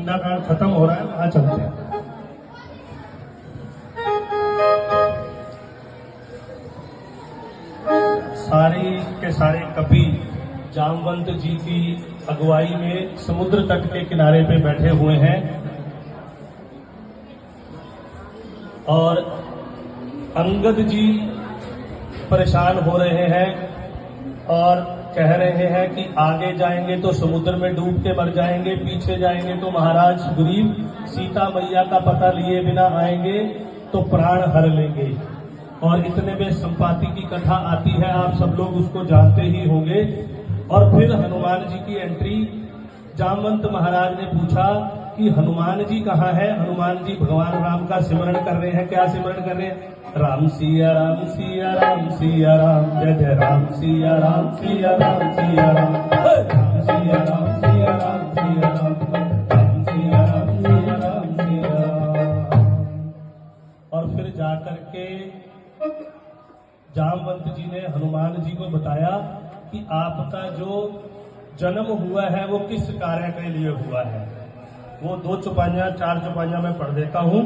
किष्किंधा कांड खत्म हो रहा है, वहां चलते हैं। सारे के सारे कवि जामवंत जी की अगुवाई में समुद्र तट के किनारे पे बैठे हुए हैं और अंगद जी परेशान हो रहे हैं और कह रहे हैं कि आगे जाएंगे तो समुद्र में डूब के मर जाएंगे, पीछे जाएंगे तो महाराज सुग्रीव सीता मैया का पता लिए बिना आएंगे तो प्राण हर लेंगे। और इतने में संपाति की कथा आती है, आप सब लोग उसको जानते ही होंगे। और फिर हनुमान जी की एंट्री। जामवंत महाराज ने पूछा कि हनुमान जी कहाँ है। हनुमान जी भगवान राम का सिमरण कर रहे हैं। क्या सिमरण कर रहे हैं? राम सिया राम सिया राम सिया राम, जय जय राम सिया राम सिया राम सिया राम, राम सिया राम सिया राम सिया राम, राम सिया राम सिया राम सिया राम। और फिर जाकर के जामवंत जी ने हनुमान जी को बताया कि आपका जो जन्म हुआ है वो किस कार्य के लिए हुआ है। वो 2 चौपाइयां 4 चौपाइयां मैं पढ़ देता हूं।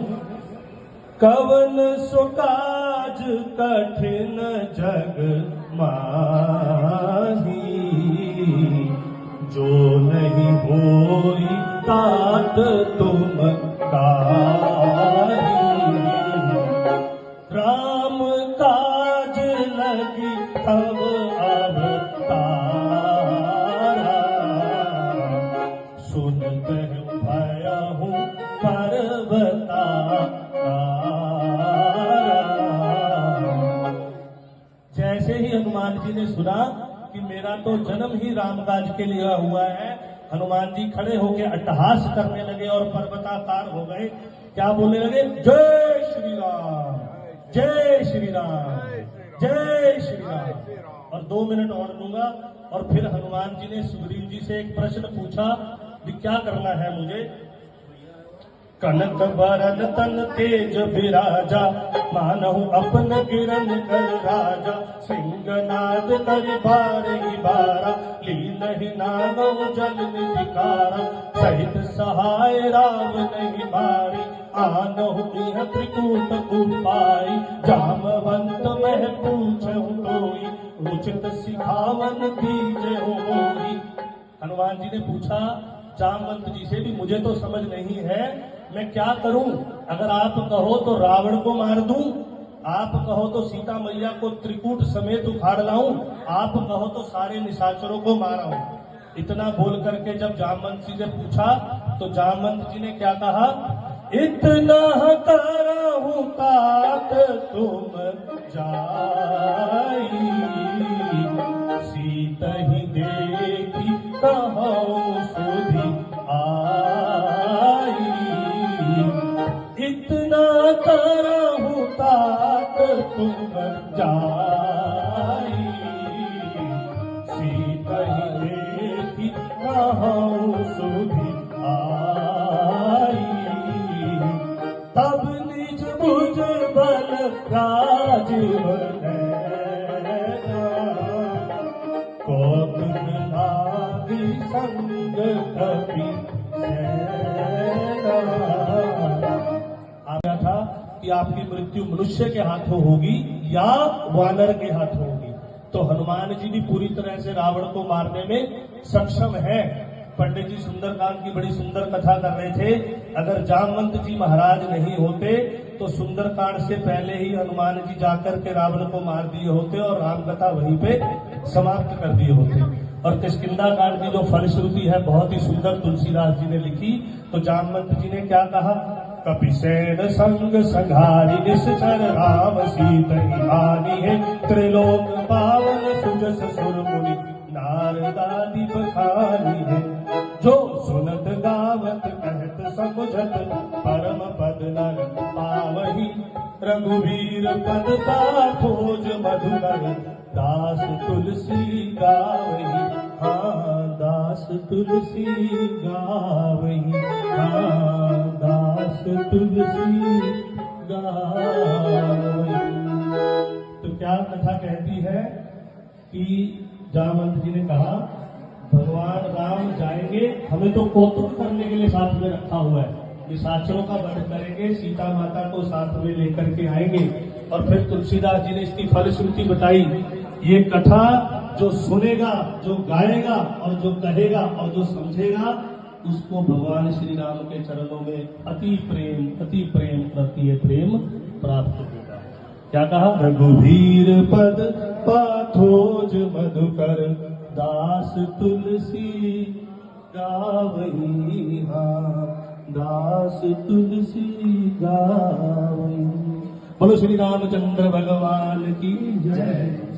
कवन सो काज कठिन जग माही, जो नहीं होई तात तुम काही। राम काज लगी तब अवतारा, सुन कह भयहु पर्वता। जैसे ही हनुमान जी ने सुना कि मेरा तो जन्म ही रामकाज के लिए हुआ है, हनुमान जी खड़े होकर अट्टहास करने लगे और पर्वताकार हो गए। क्या बोलने लगे? जय श्री राम, जय श्री राम, जय श्री राम। और 2 मिनट और लूंगा। और फिर हनुमान जी ने सुग्रीव जी से एक प्रश्न पूछा कि क्या करना है मुझे। कनक बरन तन तेज विराजा, मानहु अपन गिरन कर राजा। सिंहनाद कर बारही बारा, लीन नागौ जल निधिकारा। सहित सहाय राम नहीं मारी, आनहु इह त्रिकूट उपाय। जामवंत मह पूछहु कोई, उचित सिखावन दीजहु मोहि। हनुमान जी ने पूछा जामवंत जी से भी, मुझे तो समझ नहीं है, मैं क्या करूं? अगर आप कहो तो रावण को मार दूं, आप कहो तो सीता मैया को त्रिकूट समेत उखाड़ लाऊं, आप कहो तो सारे निशाचरों को माराऊं। इतना बोल करके जब जामवंत जी ने पूछा तो जामवंत जी ने क्या कहा? इतना करहूं तात तुम जाई, सीता ही देखी कहूं सुधि आई। इतना करहूं तात तुम जाई, सीता ही देखी कहूं सुधि आई। तब निज भुज बल राजीव कौतुक लागी संग कपि सेना। आया था कि आपकी मृत्यु मनुष्य के हाथों होगी या वानर के हाथों होगी। तो हनुमान जी भी पूरी तरह से रावण को मारने में सक्षम है। पंडित जी सुंदरकांड की बड़ी सुंदर कथा कर रहे थे। अगर जामवंत जी महाराज नहीं होते तो सुंदरकांड से पहले ही हनुमान जी जाकर के रावण को मार दिए होते और राम कथा वहीं पे समाप्त कर दिए होते। और किष्किंधा कांड की जो फलश्रुति है बहुत ही सुंदर तुलसीदास जी ने लिखी। तो जामवंत जी ने क्या कहा? कपिसेन संग संघारी निश्चर राम सीतहि हानि है। त्रिलोक पावन सुजस सुर मुनि नारदादि बखानी है। जो सुनत गावत कहत समुझत परम पद नर पावही। रघुवीर पद पाखोज मधुकर दास तुलसी गावही। हाँ दास तुलसी गावही, हाँ दास तुलसी गावही। तो क्या कथा कहती है कि जामवंत जी ने कहा भगवान राम जाएंगे, हमें तो कौतुक करने के लिए साथ में रखा हुआ है, निशाचरों का वध करेंगे, सीता माता को साथ में लेकर के आएंगे। और फिर तुलसीदास जी ने इसकी फलश्रुति बताई, ये कथा जो सुनेगा, जो गाएगा और जो कहेगा और जो समझेगा, उसको भगवान श्री राम के चरणों में अति प्रेम प्रति प्रेम प्राप्त होगा। क्या कहा? रघुवीर पद पाथोज मधुकर दास तुलसी गावई, दास तुलसी गावई। बोलो श्री रामचंद्र भगवान की जय।